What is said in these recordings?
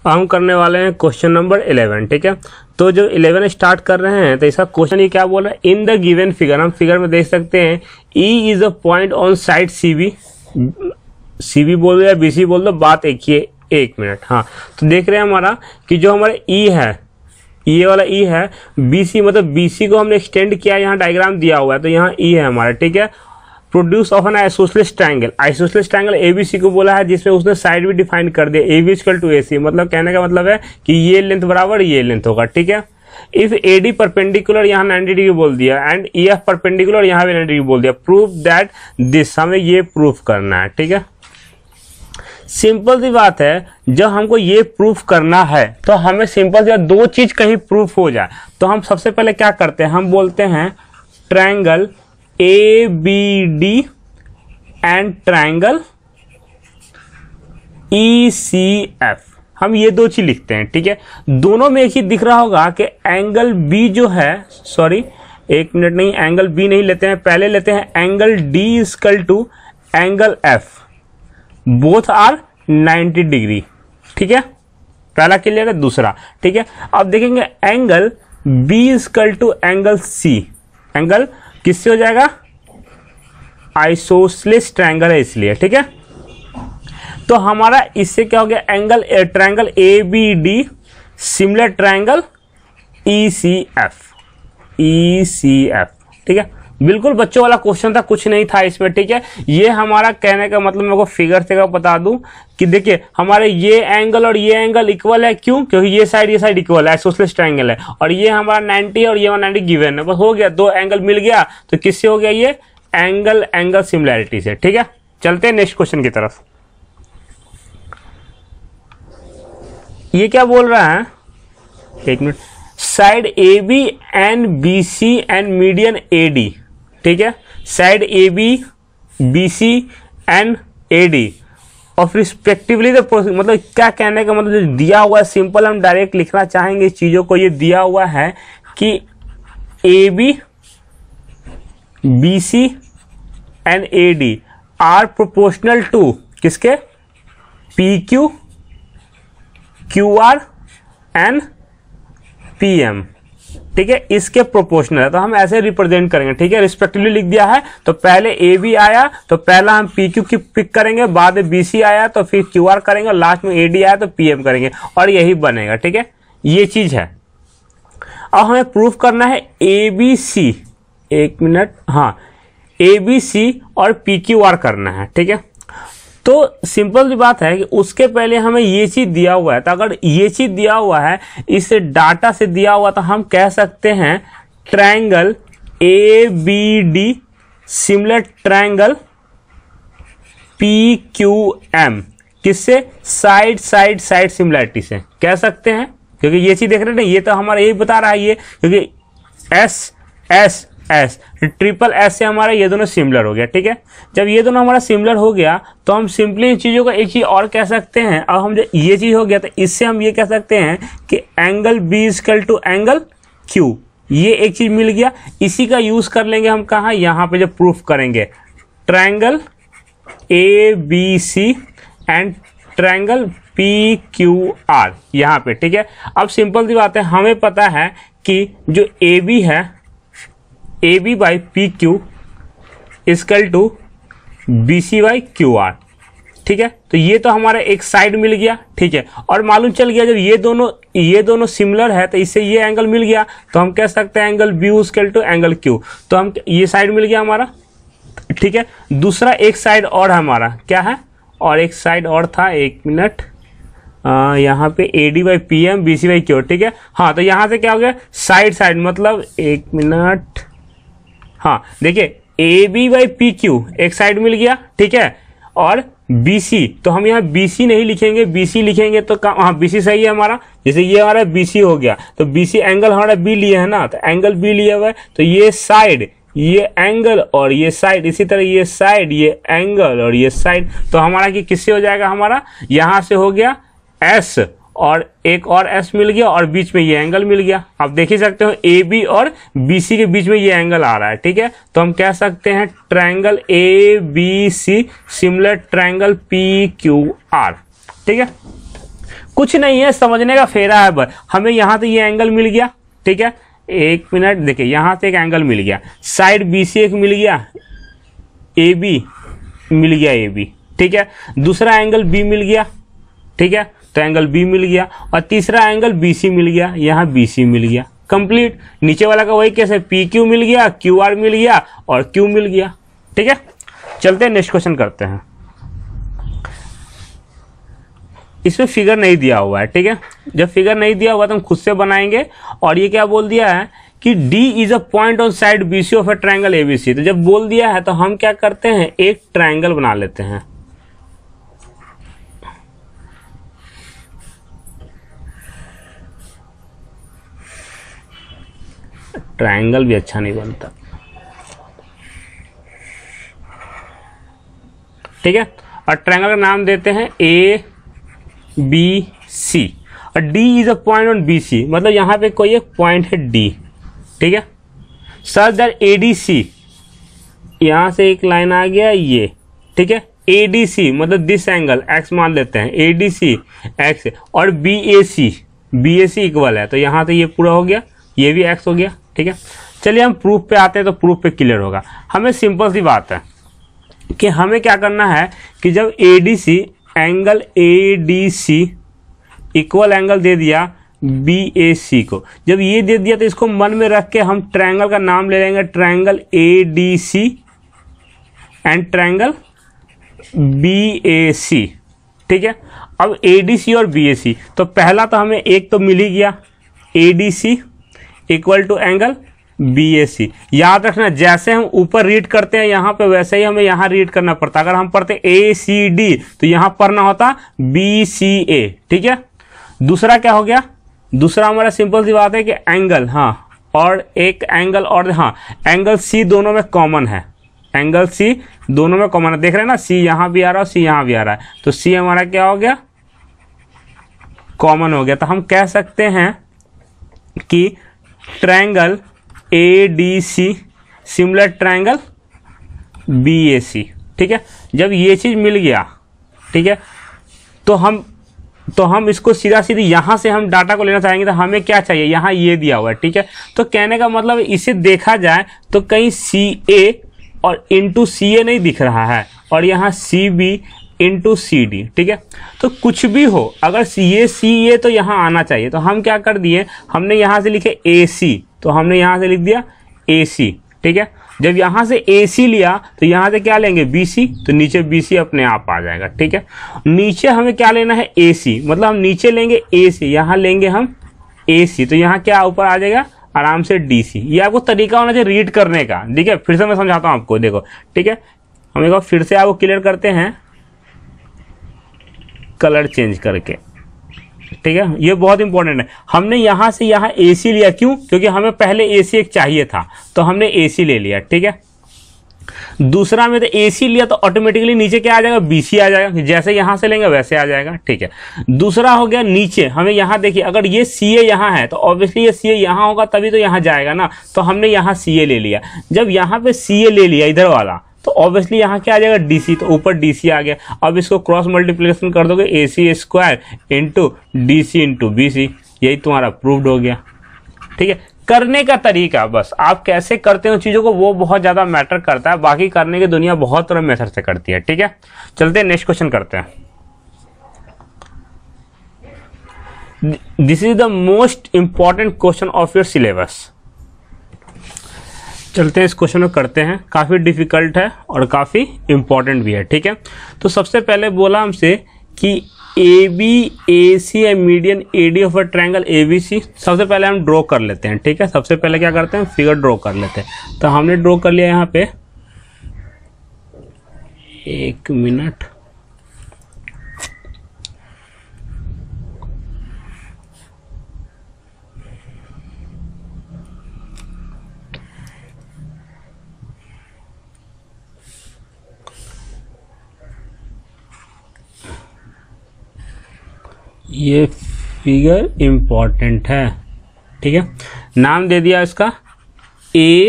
हम करने वाले हैं क्वेश्चन नंबर 11। ठीक है, तो जो 11 स्टार्ट कर रहे हैं तो इसका क्वेश्चन ये क्या बोल रहा है, इन द गिवन फिगर, हम फिगर में देख सकते हैं E is a point on side CB, CB बोल दो या बीसी बोल दो, बात एक ही है, 1 मिनट। हाँ, तो देख रहे हैं हमारा कि जो हमारा ई है, ये वाला ई है, बीसी मतलब बीसी को हमने एक्सटेंड किया, यहाँ डायग्राम दिया हुआ है तो यहाँ ई है हमारा। ठीक है, produce of N isosceles triangle, isosceles triangle ABC को बोला है, जिसमें उसने साइड भी डिफाइन कर दिया, AB इक्वल टू AC, मतलब कहने का मतलब है कि ये लेंथ बराबर ये लेंथ होगा। ठीक है, इफ AD परपेंडिकुलर यहाँ 90 डिग्री बोल दिया एंड EF परपेंडिकुलर यहाँ भी 90 डिग्री बोल दिया, प्रूव दैट दिस, हमें ये प्रूफ करना है। ठीक है, सिंपल सी बात है, जब हमको ये प्रूफ करना है तो हमें सिंपल सी दो चीज कहीं प्रूफ हो जाए, तो हम सबसे पहले क्या करते हैं, हम बोलते हैं triangle ABD and triangle ECF, हम ये दो चीज लिखते हैं। ठीक है, दोनों में एक ही दिख रहा होगा कि एंगल B जो है, सॉरी 1 मिनट नहीं, एंगल B नहीं लेते हैं, पहले लेते हैं angle D equal to angle F, both are 90 degree. ठीक है, पहला क्लियर है। दूसरा, ठीक है, अब देखेंगे angle B equal to angle C, angle किससे हो जाएगा, आइसोसेलेस ट्रायंगल है इसलिए। ठीक है, तो हमारा इससे क्या हो गया, angle triangle ABD similar triangle ECF, ECF। ठीक है, बिल्कुल बच्चों वाला क्वेश्चन था, कुछ नहीं था इसमें। ठीक है, ये हमारा कहने का मतलब, मेरे को फिगर से बता दूं कि देखिए हमारे ये एंगल और ये एंगल इक्वल है, क्यों, क्योंकि ये साइड इक्वल है, आइसोसेलेस ट्रायंगल है, और ये हमारा 90 और ये 90 गिवन है, बस हो गया, दो एंगल मिल गया, तो किससे हो गया, ये एंगल सिमिलैरिटी से। ठीक है, चलते हैं नेक्स्ट क्वेश्चन की तरफ। ये क्या बोल रहा है, 1 minute, side AB and BC and median AD। ठीक है, side AB BC and AD of respectively the, मतलब क्या कहने का मतलब, दिया हुआ है, सिंपल हम डायरेक्ट लिखना चाहेंगे इस चीजों को, ये दिया हुआ है कि AB BC and AD are proportional to किसके, PQ QR एंड PM। ठीक है, इसके प्रोपोर्शनल है, तो हम ऐसे रिप्रेजेंट करेंगे। ठीक है, रिस्पेक्टिवली लिख दिया है, तो पहले AB आया तो पहला हम PQ की पिक करेंगे, बाद में BC आया तो फिर QR करेंगे, और लास्ट में AD आया तो PM करेंगे, और यही बनेगा। ठीक है, ये चीज है। अब हमें प्रूफ करना है ABC, 1 मिनट, हाँ, ABC और PQR करना है। ठीक है, तो सिंपल सी बात है कि उसके पहले हमें ये चीज दिया हुआ है, तो अगर ये चीज दिया हुआ है, इस डाटा से दिया हुआ, तो हम कह सकते हैं triangle ABD similar triangle PQM, किससे, साइड सिमिलैरिटी से कह सकते हैं, क्योंकि ये चीज देख रहे हैं ना, ये तो हमारा यही बता रहा है ये, क्योंकि S ट्रिपल S से हमारा ये दोनों सिमिलर हो गया। ठीक है, जब ये दोनों हमारा सिमिलर हो गया तो हम सिंपली इन चीजों को एक चीज और कह सकते हैं। अब हम जब ये चीज हो गया तो इससे हम ये कह सकते हैं कि angle B equal to angle Q, ये एक चीज मिल गया। इसी का यूज कर लेंगे हम कहाँ, यहाँ पे जब प्रूफ करेंगे triangle ABC and triangle PQR यहाँ पे। ठीक है, अब सिंपल सी बात है, हमें पता है कि जो AB है, AB by PQ equal to BC by QR। ठीक है, तो ये तो हमारा एक साइड मिल गया। ठीक है, और मालूम चल गया जब ये दोनों सिमिलर है तो इससे ये एंगल मिल गया, तो हम कह सकते हैं angle B equal to angle Q, तो हम ये साइड मिल गया हमारा। ठीक है, दूसरा एक साइड और हमारा क्या है, और एक साइड और था, 1 मिनट, यहाँ पे AD by PM BC by Q। ठीक है, हाँ, तो यहाँ से क्या हो गया, साइड मतलब 1 मिनट, हाँ, देखिए AB बाई PQ एक साइड मिल गया। ठीक है, और BC, तो हम यहाँ BC नहीं लिखेंगे, BC लिखेंगे तो हाँ, BC सही है हमारा, जैसे ये हमारा BC हो गया, तो BC एंगल हमारा B लिए है ना, तो एंगल B लिया हुआ है, तो ये साइड, ये एंगल और ये साइड, इसी तरह ये साइड, ये एंगल और ये साइड, तो हमारा कि किससे हो जाएगा, हमारा यहाँ से हो गया S, और एक और S मिल गया, और बीच में ये एंगल मिल गया। आप देख ही सकते हो AB और BC के बीच में ये एंगल आ रहा है। ठीक है, तो हम कह सकते हैं triangle ABC similar triangle PQR। ठीक है, कुछ नहीं है, समझने का फेरा है बस। हमें यहाँ से ये एंगल मिल गया, ठीक है, एक मिनट देखिए, यहाँ से एक एंगल मिल गया, साइड BC एक मिल गया, AB मिल गया, AB, ठीक है, दूसरा एंगल B मिल गया, ठीक है, तो एंगल B मिल गया, और तीसरा एंगल BC मिल गया, यहाँ BC मिल गया, कंप्लीट। नीचे वाला का वही कैसे, PQ मिल गया, QR मिल गया और Q मिल गया, ठीक है। चलते हैं नेक्स्ट क्वेश्चन करते हैं। इसमें फिगर नहीं दिया हुआ है, ठीक है, जब फिगर नहीं दिया हुआ तो हम खुद से बनाएंगे। और ये क्या बोल दिया है कि D is a point on side BC of a triangle ABC। तो जब बोल दिया है तो हम क्या करते हैं, एक ट्रायंगल बना लेते हैं। ट्रायंगल भी अच्छा नहीं बनता, ठीक है, और ट्रायंगल का नाम देते हैं ABC, और D is a point on BC, मतलब यहां पे कोई एक पॉइंट है D, ठीक है, सच दैट ADC, यहां से एक लाइन आ गया ये, ठीक है, ADC मतलब दिस एंगल X मान लेते हैं, ADC X, और BAC इक्वल है, तो यहां से ये पूरा हो गया, ये भी X हो गया, ठीक है। चलिए हम प्रूफ पे आते हैं, तो प्रूफ पे क्लियर होगा। हमें सिंपल सी बात है कि हमें क्या करना है कि जब ADC angle ADC equal angle दे दिया BAC को, जब ये दे दिया तो इसको मन में रख के हम ट्रायंगल का नाम ले लेंगे, triangle ADC and triangle BAC, ठीक है। अब ADC और BAC, तो पहला तो हमें एक तो मिल ही गया, ADC equal to angle BAC। याद रखना, जैसे हम ऊपर रीड करते हैं यहाँ पे, वैसे ही हमें यहाँ रीड करना पड़ता। अगर हम पढ़ते ACD तो यहाँ पढ़ना होता BCA, ठीक है। दूसरा क्या हो गया, दूसरा हमारा सिंपल सी बात है कि एंगल, हाँ, और एक एंगल, और हाँ, एंगल C दोनों में कॉमन है, एंगल C दोनों में कॉमन है, देख रहे हैं ना, C यहाँ भी आ रहा है और C यहाँ भी आ रहा है, तो C हमारा क्या हो गया, कॉमन हो गया। तो हम कह सकते हैं कि triangle ADC similar triangle BAC, ठीक है। जब ये चीज मिल गया, ठीक है, तो हम इसको सीधा सीधी यहाँ से हम डाटा को लेना चाहेंगे, तो हमें क्या चाहिए, यहाँ ये दिया हुआ है, ठीक है। तो कहने का मतलब इसे देखा जाए तो कहीं CA और इंटू CA नहीं दिख रहा है, और यहाँ CB इंटू CD, ठीक है। तो कुछ भी हो, अगर CA तो यहाँ आना चाहिए। तो हम क्या कर दिए, हमने यहाँ से लिखे AC, तो हमने यहाँ से लिख दिया AC, ठीक है। जब यहाँ से AC लिया तो यहाँ से क्या लेंगे, BC, तो नीचे BC अपने आप आ जाएगा, ठीक है। नीचे हमें क्या लेना है, AC, मतलब हम नीचे लेंगे AC, यहाँ लेंगे हम AC, तो यहाँ क्या ऊपर आ जाएगा आराम से DC। ये आपको तरीका होना चाहिए रीड करने का, ठीक है। फिर से मैं समझाता हूँ आपको, देखो, ठीक है, हम एक बार फिर से आपको क्लियर करते हैं कलर चेंज करके, ठीक है। ये बहुत इंपॉर्टेंट है। हमने यहां से यहाँ AC लिया, क्यों, क्योंकि हमें पहले AC एक चाहिए था, तो हमने AC ले लिया, ठीक है। दूसरा में तो AC लिया तो ऑटोमेटिकली नीचे क्या आ जाएगा, BC आ जाएगा, जैसे यहां से लेंगे वैसे आ जाएगा, ठीक है। दूसरा हो गया नीचे, हमें यहाँ देखिए, अगर ये CA यहाँ है तो ऑब्वियसली ये CA यहाँ होगा तभी तो यहाँ जाएगा ना, तो हमने यहाँ CA ले लिया। जब यहाँ पे CA ले लिया इधर वाला, तो ऑब्वियसली यहाँ क्या आ जाएगा, DC, तो ऊपर DC आ गया। अब इसको क्रॉस मल्टीप्लिकेशन कर दोगे, AC square into DC into BC, यही तुम्हारा प्रूव्ड हो गया, ठीक है। करने का तरीका, बस आप कैसे करते हो चीजों को, वो बहुत ज्यादा मैटर करता है। बाकी करने की दुनिया बहुत तरह मेथड से करती है, ठीक है। चलते हैं नेक्स्ट क्वेश्चन करते हैं। This is the most important question of your syllabus. चलते हैं इस क्वेश्चन को करते हैं, काफी डिफिकल्ट है और काफी इंपॉर्टेंट भी है, ठीक है। तो सबसे पहले बोला हमसे कि ABAC है median AD of a triangle ABC। सबसे पहले हम ड्रॉ कर लेते हैं, ठीक है। सबसे पहले क्या करते हैं, फिगर ड्रॉ कर लेते हैं। तो हमने ड्रॉ कर लिया यहाँ पे, एक मिनट, ये फिगर इंपॉर्टेंट है, ठीक है। नाम दे दिया इसका ABC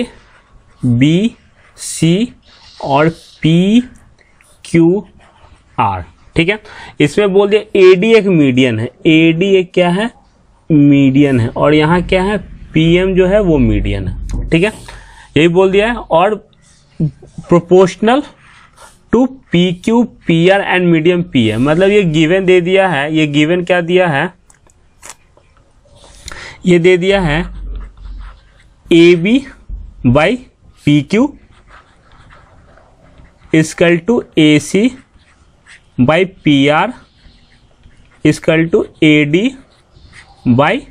और PQR, ठीक है। इसमें बोल दिया एडी एक मीडियन है, एडी एक क्या है, मीडियन है, और यहाँ क्या है, पीएम जो है वो मीडियन है, ठीक है, यही बोल दिया है। और proportional to P Q P R and medium P है, मतलब ये गिवन दे दिया है, ये गिवन क्या दिया है, ये दे दिया है A B by P Q equal to A C by P R equal to A D by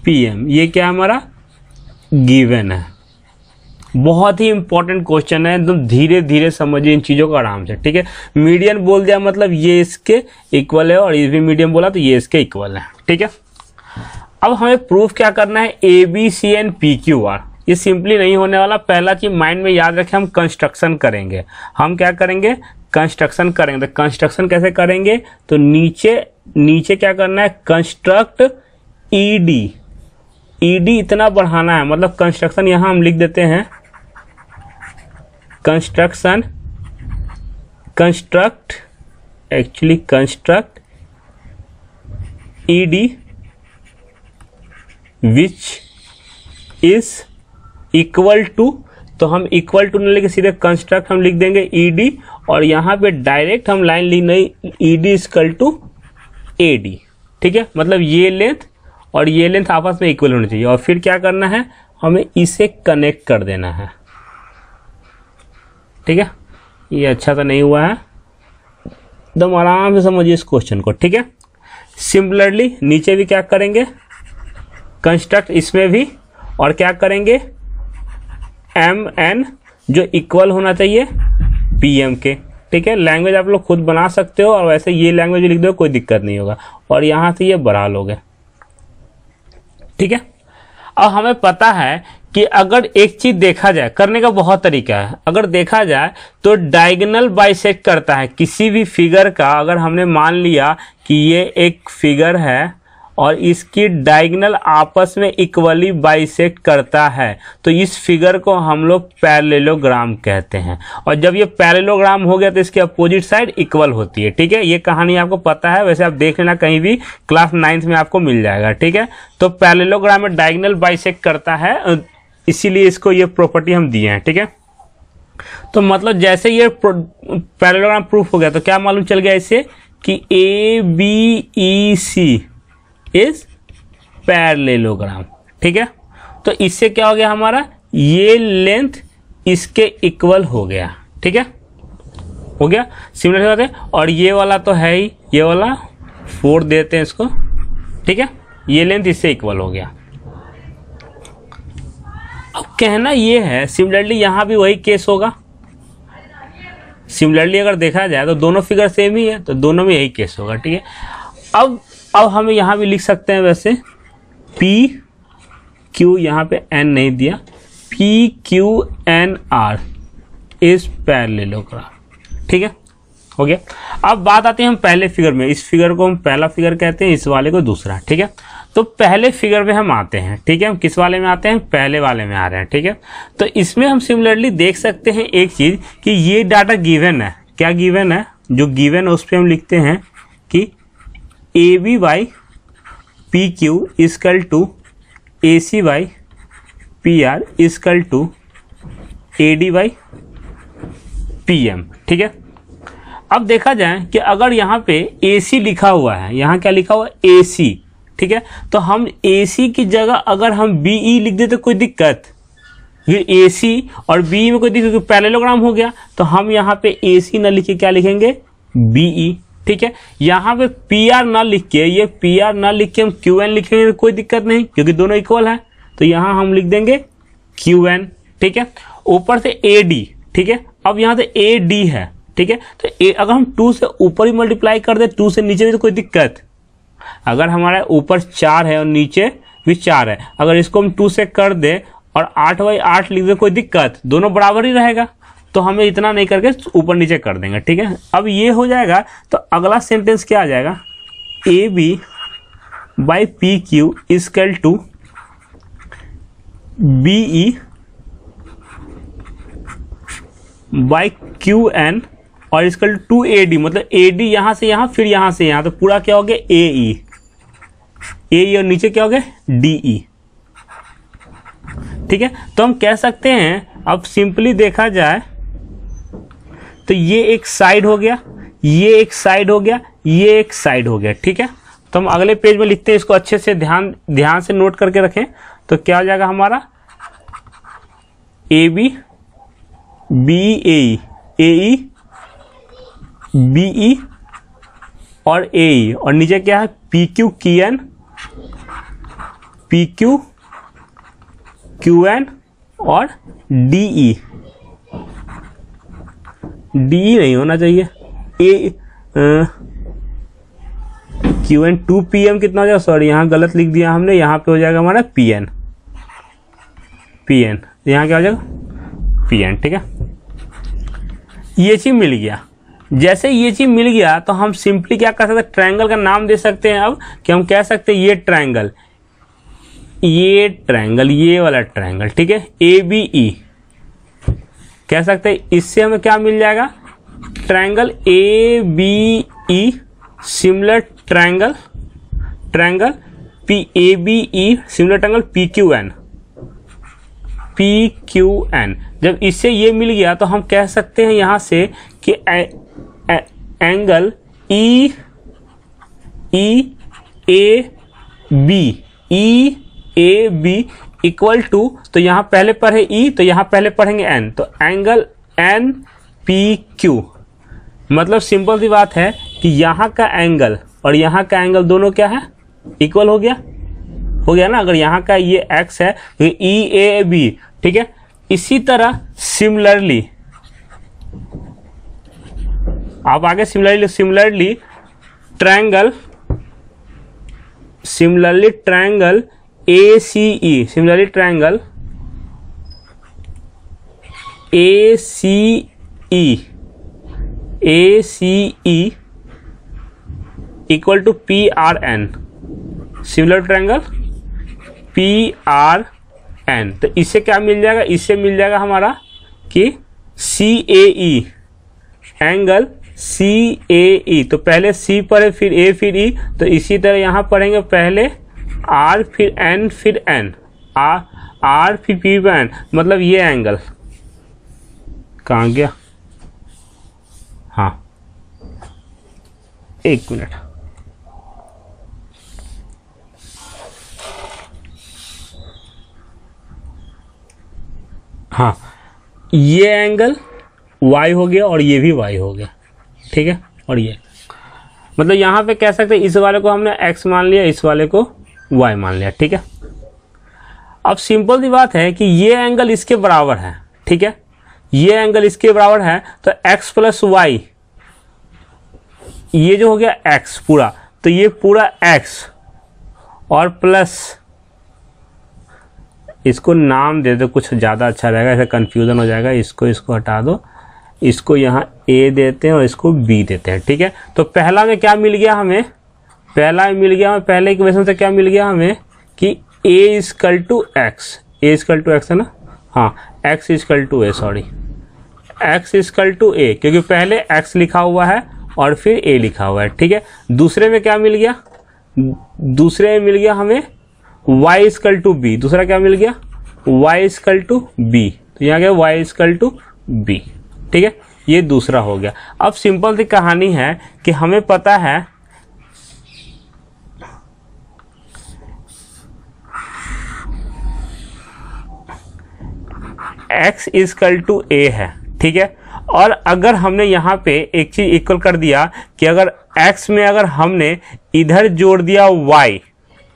P M. ये क्या हमारा गिवन है। बहुत ही इंपॉर्टेंट क्वेश्चन है, एकदम धीरे धीरे समझिए इन चीज़ों को आराम से, ठीक है। मीडियन बोल दिया मतलब ये इसके इक्वल है, और ये भी मीडियन बोला तो ये इसके इक्वल है, ठीक है। अब हमें प्रूफ क्या करना है, A B C and P Q R. ये सिंपली नहीं होने वाला, पहला चीज माइंड में याद रखें, हम कंस्ट्रक्शन करेंगे। हम क्या करेंगे, कंस्ट्रक्शन करेंगे। तो कंस्ट्रक्शन कैसे करेंगे, तो नीचे क्या करना है, कंस्ट्रक्ट ईडी, ईडी इतना बढ़ाना है, मतलब कंस्ट्रक्शन यहां हम लिख देते हैं, construction construct ED which is equal to, तो हम इक्वल टू नहीं लिखे, सीधे कंस्ट्रक्ट हम लिख देंगे ईडी, और यहां पे डायरेक्ट हम लाइन लिख नहीं, ईडी इक्वल टू एडी, ठीक है। मतलब ये लेंथ और ये लेंथ आपस में इक्वल होनी चाहिए, और फिर क्या करना है, हमें इसे कनेक्ट कर देना है, ठीक है। ये अच्छा तो नहीं हुआ है, एकदम आराम से समझिए इस क्वेश्चन को, ठीक है। सिमिलरली नीचे भी क्या करेंगे, कंस्ट्रक्ट इसमें भी, और क्या करेंगे, एम एन जो इक्वल होना चाहिए पी एम के, ठीक है। लैंग्वेज आप लोग खुद बना सकते हो, और वैसे ये लैंग्वेज लिख दो, कोई दिक्कत नहीं होगा, और यहां से ये बढ़ा लोगे, ठीक है। अब हमें पता है कि अगर एक चीज देखा जाए, करने का बहुत तरीका है, अगर देखा जाए तो डायगोनल बाइसेक्ट करता है किसी भी फिगर का। अगर हमने मान लिया कि ये एक फिगर है और इसकी डायगोनल आपस में इक्वली बाइसेक्ट करता है, तो इस फिगर को हम लोग पैरेललोग्राम कहते हैं। और जब ये पैरेललोग्राम हो गया तो इसकी अपोजिट साइड इक्वल होती है, ठीक है। ये कहानी आपको पता है, वैसे आप देख लेना कहीं भी, क्लास 9th में आपको मिल जाएगा, ठीक है। तो पैरेललोग्राम में डायगोनल बाइसेक्ट करता है, इसीलिए इसको ये प्रॉपर्टी हम दिए हैं, ठीक है। तो मतलब जैसे ये पैरेललोग्राम प्रूफ हो गया, तो क्या मालूम चल गया इससे कि A B E C is parallelogram, ठीक है। तो इससे क्या हो गया हमारा, ये लेंथ इसके इक्वल हो गया, ठीक है, हो गया। सिमिलर बात है, और ये वाला तो है ही, ये वाला 4 देते हैं इसको, ठीक है, ये लेंथ इससे इक्वल हो गया। अब कहना ये है, सिमिलरली यहां भी वही केस होगा। सिमिलरली अगर देखा जाए तो दोनों फिगर सेम ही है, तो दोनों में यही केस होगा, ठीक है। अब हम यहां भी लिख सकते हैं, वैसे पी क्यू, यहां पे एन नहीं दिया, P Q N R is parallelogram, ठीक है, हो गया। अब बात आती है हम पहले फिगर में, इस फिगर को हम पहला फिगर कहते हैं, इस वाले को दूसरा, ठीक है। तो पहले फिगर में हम आते हैं, ठीक है, हम किस वाले में आते हैं, पहले वाले में आ रहे हैं, ठीक है। तो इसमें हम सिमिलरली देख सकते हैं एक चीज कि ये डाटा गिवन है, क्या गिवन है, जो गिवन है उस पर हम लिखते हैं कि A B by P Q equal to A C by P R equal to A D by P M, ठीक है। अब देखा जाए कि अगर यहाँ पे ए सी लिखा हुआ है, यहाँ क्या लिखा हुआ है, ए सी, ठीक है, तो हम ए सी की जगह अगर हम बी ई लिख देते कोई दिक्कत, ए सी और बी में कोई दिक्कत, क्योंकि पैरेललोग्राम हो गया, तो हम यहाँ पे ए सी न लिख के क्या लिखेंगे, बी ई, ठीक है। यहाँ पे पी आर ना लिख के, ये पी आर ना लिख के हम क्यू एन लिखेंगे, कोई दिक्कत नहीं, क्योंकि दोनों इक्वल है, तो यहाँ हम लिख देंगे क्यू एन, ठीक है। ऊपर से ए डी, ठीक है, अब यहाँ से ए डी है, ठीक है, तो अगर हम 2 से ऊपर ही मल्टीप्लाई कर दे, 2 से नीचे भी तो कोई दिक्कत, अगर हमारा ऊपर 4 है और नीचे भी 4 है, अगर इसको हम 2 से कर दे और 8/8 लिख दे, कोई दिक्कत, दोनों बराबर ही रहेगा, तो हमें इतना नहीं करके ऊपर नीचे कर देंगे, ठीक है। अब ये हो जाएगा, तो अगला सेंटेंस क्या आ जाएगा, A B by P Q equal to B E by Q N, और इक्वल टू 2AD, मतलब AD यहां से यहां फिर यहां से यहां, तो पूरा क्या हो गया AE और नीचे क्या हो गया DE। ठीक है, तो हम कह सकते हैं, अब सिंपली देखा जाए तो ये एक साइड हो गया, ये एक साइड हो गया, ये एक साइड हो गया। ठीक है, तो हम अगले पेज में लिखते हैं, इसको अच्छे से ध्यान से नोट करके रखें। तो क्या हो जाएगा हमारा AB BAE, AE BE और AE, और नीचे क्या है PQ QN, PQ QN और DE। DE नहीं होना चाहिए, QN 2PM कितना हो जाएगा, सॉरी यहाँ गलत लिख दिया हमने, यहाँ पे हो जाएगा हमारा PN, यहाँ क्या हो जाएगा PN। ठीक है, ये चीज मिल गया। जैसे ये चीज मिल गया तो हम सिंपली क्या कर सकते हैं, ट्रायंगल का नाम दे सकते हैं। अब कि हम कह सकते हैं ये ट्रायंगल, ये वाला ट्रायंगल, ठीक है, ABE कह सकते हैं। इससे हमें क्या मिल जाएगा, triangle ABE similar triangle ABE similar triangle PQN। जब इससे ये मिल गया तो हम कह सकते हैं यहां से कि एंगल EAB इक्वल टू, तो यहां पहले पढ़े E तो यहां पहले पढ़ेंगे N, तो एंगल NPQ। मतलब सिंपल सी बात है कि यहाँ का एंगल और यहाँ का एंगल दोनों क्या है, इक्वल हो गया ना। अगर यहाँ का ये x है तो EAB, ठीक है। इसी तरह सिमिलरली आप आगे similarly triangle ACE, similarly triangle ACE equal to PRN, similar triangle PRN। तो इससे क्या मिल जाएगा, इससे मिल जाएगा हमारा कि CAE, एंगल CAE। तो पहले C पढ़े फिर A फिर E, तो इसी तरह यहाँ पढ़ेंगे पहले R फिर N फिर N, R फिर P फिर N। मतलब ये एंगल कहाँ गया, हाँ एक मिनट, हाँ ये एंगल y हो गया और ये भी y हो गया, ठीक है। और ये मतलब यहाँ पे कह सकते हैं इस वाले को हमने x मान लिया, इस वाले को y मान लिया, ठीक है। अब सिंपल सी बात है कि ये एंगल इसके बराबर है, ठीक है, ये एंगल इसके बराबर है, तो x प्लस y, ये जो हो गया x पूरा, तो ये पूरा x और प्लस, इसको नाम दे दो कुछ ज़्यादा अच्छा रहेगा, ऐसा कंफ्यूजन हो जाएगा। इसको हटा दो, इसको यहाँ A देते हैं और इसको B देते हैं, ठीक है। तो पहला में क्या मिल गया हमें, पहले इक्वेशन से क्या मिल गया हमें कि A इक्वल टू एक्स है ना, हाँ x equal to A, sorry x equal to A, क्योंकि पहले x लिखा हुआ है और फिर A लिखा हुआ है, ठीक है। दूसरे में क्या मिल गया, दूसरे में मिल गया हमें y इक्वल टू B, दूसरा क्या मिल गया y इक्वल टू B, तो यहाँ गया y इक्वल टू B, ठीक है। ये दूसरा हो गया। अब सिंपल सी कहानी है कि हमें पता है x इक्वल टू A है, ठीक है। और अगर हमने यहाँ पे एक चीज इक्वल कर दिया कि अगर x में अगर हमने इधर जोड़ दिया y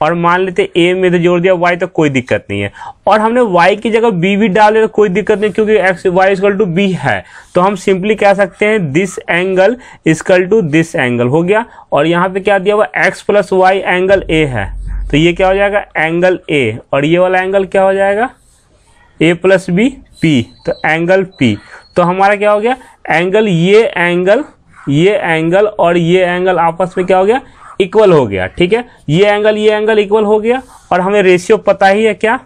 और मान लेते A में इधर जोड़ दिया y, तो कोई दिक्कत नहीं है। और हमने y की जगह b भी डाले तो कोई दिक्कत नहीं, क्योंकि x y equal to b है। तो हम सिंपली कह सकते हैं this angle equal to this angle हो गया। और यहाँ पे क्या दिया हुआ x plus y angle A है, तो ये क्या हो जाएगा एंगल A, और ये वाला एंगल क्या हो जाएगा A प्लस B P, तो एंगल P। तो हमारा क्या हो गया एंगल, ये एंगल और ये एंगल आपस में क्या हो गया इक्वल हो गया, ठीक है। ये एंगल इक्वल हो गया। और हमें रेशियो पता ही है क्या,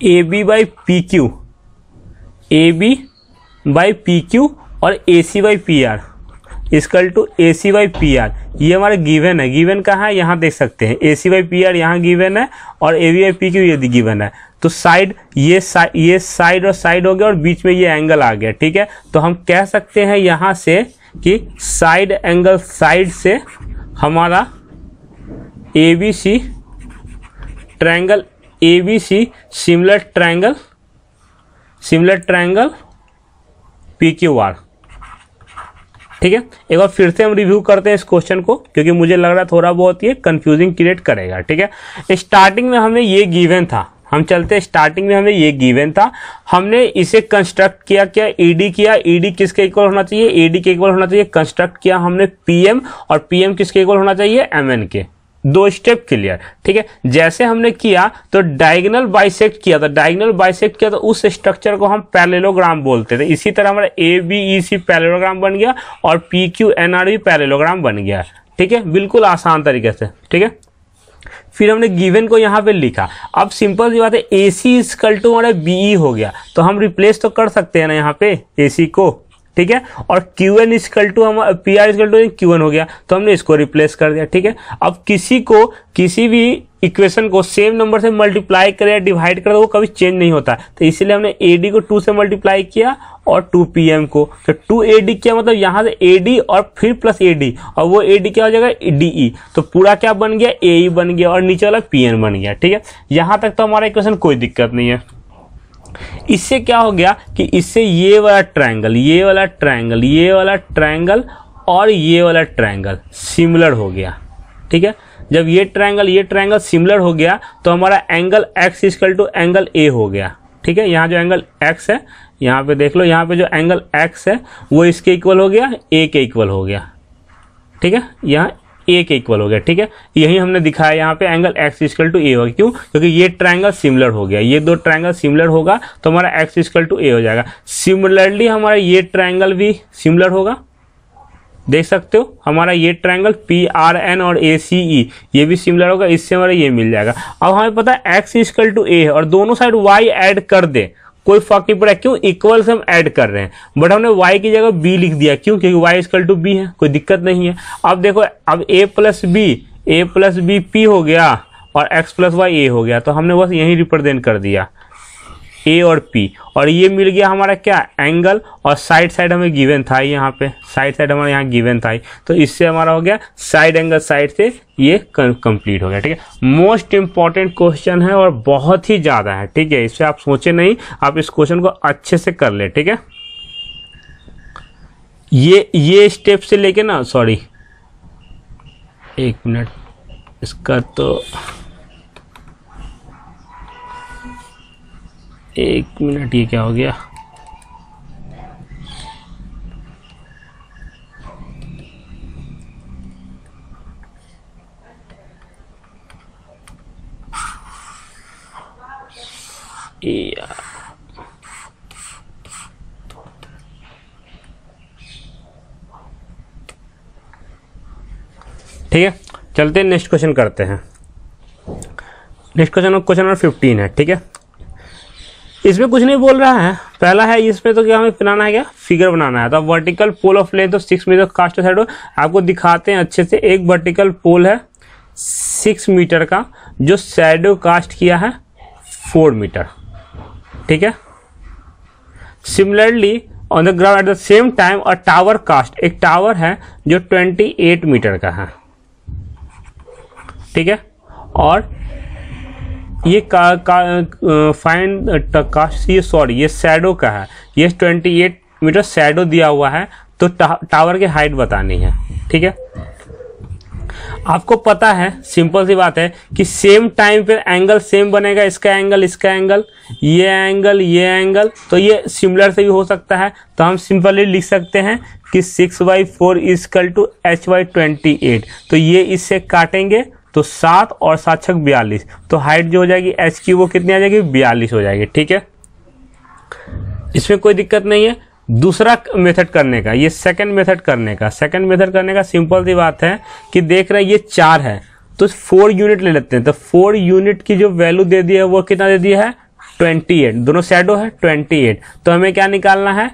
AB बाई PQ और AC/PR इक्वल टू AC/PR, ये हमारा गिवन है। गिवन कहाँ है, यहाँ देख सकते हैं। AC/PR यहाँ गिवन है और AB/PQ ये गिवन है। तो साइड ये साइड और साइड हो गया और बीच में ये एंगल आ गया, ठीक है। तो हम कह सकते हैं यहाँ से कि साइड एंगल साइड से हमारा ABC triangle, ABC similar triangle PQR, ठीक है। एक बार फिर से हम रिव्यू करते हैं इस क्वेश्चन को, क्योंकि मुझे लग रहा है थोड़ा बहुत ये कंफ्यूजिंग क्रिएट करेगा, ठीक है। स्टार्टिंग में हमें ये गिवन था, हम चलते हैं स्टार्टिंग में हमें ये गिवन था, हमने इसे कंस्ट्रक्ट किया, क्या ED किया। ED किसके इक्वल होना चाहिए, AD के इक्वल होना चाहिए। कंस्ट्रक्ट किया हमने PM, और PM किसके इक्वल होना चाहिए, MN के। 2 स्टेप क्लियर, ठीक है। जैसे हमने किया तो डायगोनल बाइसेक्ट किया, तो डायगोनल बाइसेक्ट किया तो उस स्ट्रक्चर को हम पैरेललोग्राम बोलते थे। इसी तरह हमारा ABEC पैरेललोग्राम बन गया और PQNR भी पैरेललोग्राम बन गया, ठीक है, बिल्कुल आसान तरीके से, ठीक है। फिर हमने गिवन को यहाँ पे लिखा। अब सिंपल सी बात है, AC इक्वल टू हमारा BE हो गया, तो हम रिप्लेस तो कर सकते हैं ना यहाँ पे AC को, ठीक है। और QN इक्वल टू हम PR इक्वल टू QN हो गया, तो हमने इसको रिप्लेस कर दिया, ठीक है। अब किसी भी इक्वेशन को सेम नंबर से मल्टीप्लाई करे या डिवाइड करे तो वो कभी चेंज नहीं होता, तो इसीलिए हमने AD को 2 से मल्टीप्लाई किया और 2PM को, तो 2AD किया, मतलब यहाँ से AD और फिर प्लस AD, और वो AD क्या हो जाएगा, DE, तो पूरा क्या बन गया, AE बन गया और नीचे वाला PN बन गया, ठीक है। यहाँ तक तो हमारा इक्वेशन कोई दिक्कत नहीं है। इससे क्या हो गया कि इससे ये वाला ट्रायंगल, ये वाला ट्रायंगल, ये वाला ट्रायंगल और ये वाला ट्रायंगल सिमिलर हो गया, ठीक है। जब ये ट्रायंगल सिमिलर हो गया तो हमारा angle X equal to angle A हो गया, ठीक है। यहाँ जो एंगल X है, यहाँ पे देख लो, यहाँ पे जो एंगल X है वो इसके इक्वल हो गया, A के इक्वल हो गया, ठीक है। यहाँ A के इक्वल हो गया, ठीक है। यही हमने दिखाया यहाँ पे angle X equal to A होगा, क्यों, क्योंकि ये ट्रायंगल सिमिलर हो गया, ये 2 ट्रायंगल सिमिलर होगा तो हमारा X इक्वल टू A हो जाएगा। सिमिलरली हमारा ये ट्रायंगल भी सिमिलर होगा, देख सकते हो, हमारा ये ट्रायंगल PRN और ACE ये भी सिमिलर होगा, इससे हमारा ये मिल जाएगा। अब हमें पता है X इक्वल टू A है और दोनों साइड Y ऐड कर दे, कोई फर्क नहीं पड़ा, क्यों, इक्वल से हम ऐड कर रहे हैं, बट हमने y की जगह b लिख दिया, क्यों, क्योंकि y इक्वल टू b है, कोई दिक्कत नहीं है। अब देखो, अब a प्लस b p हो गया और x प्लस y a हो गया, तो हमने बस यही रिप्रेजेंट कर दिया a और p, और ये मिल गया हमारा क्या, एंगल, और साइड हमें गिवन था, यहाँ पे साइड हमारा यहाँ गिवन था, तो इससे हमारा हो गया साइड एंगल साइड से ये कंप्लीट हो गया, ठीक है। मोस्ट इंपॉर्टेंट क्वेश्चन है और बहुत ही ज्यादा है, ठीक है। इससे आप सोचे नहीं, आप इस क्वेश्चन को अच्छे से कर ले, ठीक है। ये स्टेप से लेके ना, सॉरी 1 मिनट, इसका तो 1 मिनट, ये क्या हो गया, ठीक है। चलते हैं नेक्स्ट क्वेश्चन करते हैं। नेक्स्ट क्वेश्चन नंबर 15 है, ठीक है। इसमें कुछ नहीं बोल रहा है, पहला है इसमें तो क्या हमें बनाना है, क्या फिगर बनाना है। तो vertical pole of length of 6 metre cast shadow, आपको दिखाते हैं अच्छे से। एक वर्टिकल पोल है 6 मीटर का जो शैडो कास्ट किया है 4 मीटर, ठीक है। Similarly on the ground at the same time a tower cast, एक टावर है जो 28 मीटर का है, ठीक है। और ये फाइंड कास्ट, ये सॉरी ये शैडो का है, ये 28 मीटर शैडो दिया हुआ है, तो टावर की हाइट बतानी है, ठीक है। आपको पता है, सिंपल सी बात है कि सेम टाइम पे एंगल सेम बनेगा, इसका एंगल, इसका एंगल, ये एंगल, ये एंगल, तो ये सिमिलर से भी हो सकता है। तो हम सिंपली लिख सकते हैं कि 6/4 इक्वल टू h/28, तो ये इससे काटेंगे तो 7 और 7 छक 42, तो हाइट जो हो जाएगी h की वो कितनी आ जाएगी, 42 हो जाएगी, ठीक है। इसमें कोई दिक्कत नहीं है। दूसरा मेथड करने का, ये सेकंड मेथड करने का सिंपल सी बात है कि देख रहे हैं ये 4 है तो 4 यूनिट ले लेते हैं। तो 4 यूनिट की जो वैल्यू दे दी है वो कितना दे दिया है, 28, दोनों शैडो है 28, तो हमें क्या निकालना है,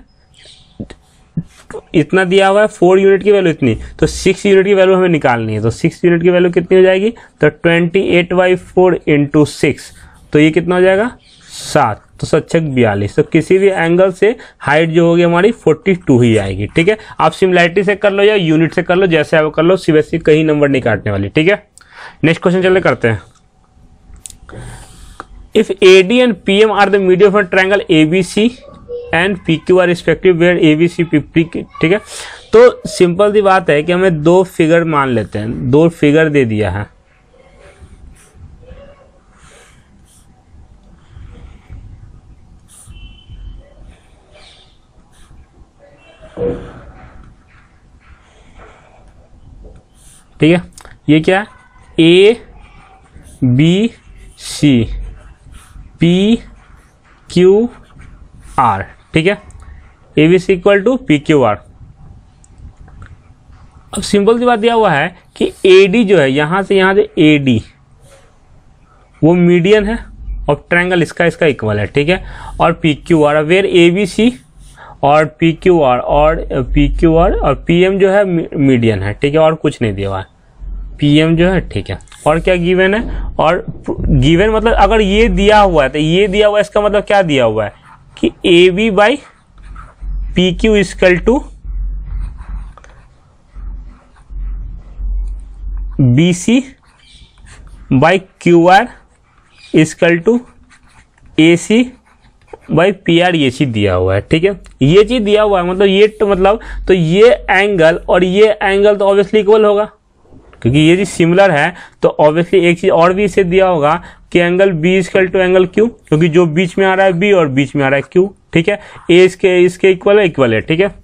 इतना दिया हुआ है, 4 यूनिट की वैल्यू इतनी, तो 6 यूनिट की वैल्यू हमें निकालनी है। तो 6 यूनिट की वैल्यू कितनी हो जाएगी, तो 28/4 इंटू 6, तो ये कितना हो जाएगा 7, तो 7 42। तो किसी भी एंगल से हाइट जो होगी हमारी 42 ही आएगी। ठीक है, आप सिमिलैरिटी से कर लो या यूनिट से कर लो, जैसे आप कर लो, सीबीएसई कहीं नंबर नहीं काटने वाली। ठीक है, नेक्स्ट क्वेश्चन चले करते हैं। If AD and PM are the medium for triangle ABC and PQ are respective where ABC PP। ठीक है, तो सिंपल सी बात है कि हमें 2 फिगर मान लेते हैं, 2 फिगर दे दिया है। ठीक है, ये क्या है, ABC PQR। ठीक है, ABC इक्वल टू PQR। अब सिंपल सी बात दिया हुआ है कि AD जो है यहां से AD वो मीडियन है और ट्रायंगल इसका इक्वल है। ठीक है, और PQR वेयर ABC और PQR और PM जो है मीडियन है। ठीक है, और कुछ नहीं दिया हुआ है, PM जो है। ठीक है, और क्या गिवन है, और गिवन मतलब अगर ये दिया हुआ है तो ये दिया हुआ है, इसका मतलब क्या दिया हुआ है कि AB/PQ equal to BC/QR equal to AC/PR, ये चीज दिया हुआ है। ठीक है, ये चीज दिया हुआ है, मतलब ये तो ये एंगल और ये एंगल तो ऑब्वियसली इक्वल होगा, क्योंकि ये चीज सिमिलर है। तो ऑब्वियसली एक चीज और भी इसे दिया होगा कि angle B equal to angle Q, क्योंकि जो बीच में आ रहा है B और बीच में आ रहा है Q। ठीक है, A इसके इक्वल है। ठीक है,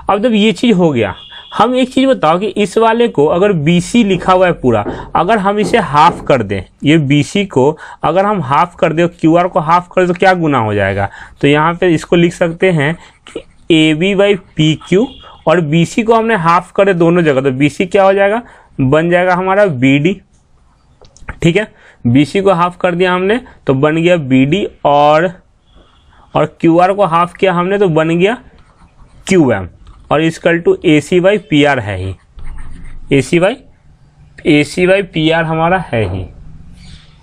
अब जब ये चीज हो गया, हम एक चीज बताओ कि इस वाले को अगर BC लिखा हुआ है पूरा, अगर हम इसे हाफ कर दें, ये BC को अगर हम हाफ कर दें, QR को हाफ कर दें, तो क्या गुना हो जाएगा। तो यहाँ पे इसको लिख सकते हैं कि AB/PQ, और BC को हमने हाफ करे दोनों जगह, तो BC क्या हो जाएगा, बन जाएगा हमारा BD। ठीक है, BC को हाफ कर दिया हमने तो बन गया BD, और QR को हाफ किया हमने तो बन गया QM, और इक्वल टू AC/PR है ही, AC/PR हमारा है ही।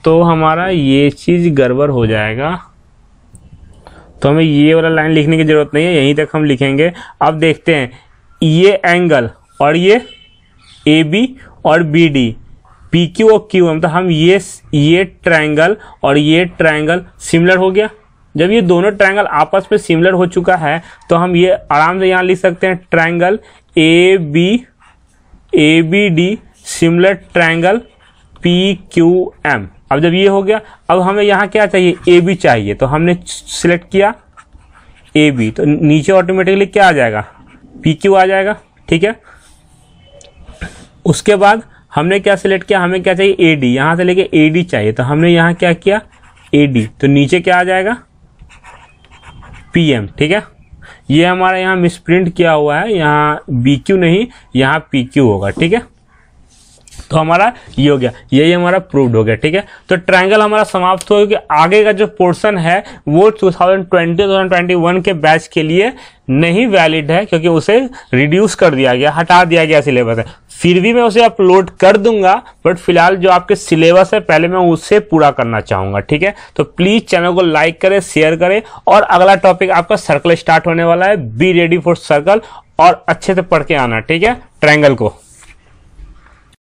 तो हमारा ये चीज गड़बड़ हो जाएगा, तो हमें ये वाला लाइन लिखने की जरूरत नहीं है, यहीं तक हम लिखेंगे। अब देखते हैं, ये एंगल और ये AB और BD, PQ और QM, तो हम ये ट्रायंगल और ये ट्रायंगल सिमिलर हो गया। जब ये दोनों ट्रायंगल आपस में सिमिलर हो चुका है तो हम ये आराम से यहाँ लिख सकते हैं, triangle ABD similar triangle PQM। अब जब ये हो गया, अब हमें यहाँ क्या चाहिए, AB चाहिए, तो हमने सिलेक्ट किया AB, तो नीचे ऑटोमेटिकली क्या आ जाएगा, PQ आ जाएगा। ठीक है, उसके बाद हमने क्या सिलेक्ट किया, हमें क्या चाहिए AD, यहां से लेके AD चाहिए, तो हमने यहां क्या किया AD, तो नीचे क्या आ जाएगा PM। ठीक है, ये हमारा यहाँ मिसप्रिंट किया हुआ है, यहाँ BQ नहीं, यहाँ PQ होगा। ठीक है, तो हमारा ये हो गया, यही हमारा प्रूव्ड हो गया। ठीक है, तो ट्रायंगल हमारा समाप्त हो गया। कि आगे का जो पोर्शन है वो 2020-2021 के बैच के लिए नहीं वैलिड है, क्योंकि उसे रिड्यूस कर दिया गया, हटा दिया गया सिलेबस है। फिर भी मैं उसे अपलोड कर दूंगा, बट फिलहाल जो आपके सिलेबस है पहले मैं उसे पूरा करना चाहूंगा। ठीक है, तो प्लीज चैनल को लाइक करें, शेयर करें, और अगला टॉपिक आपका सर्कल स्टार्ट होने वाला है, बी रेडी फॉर सर्कल, और अच्छे से पढ़ के आना। ठीक है, ट्रायंगल को।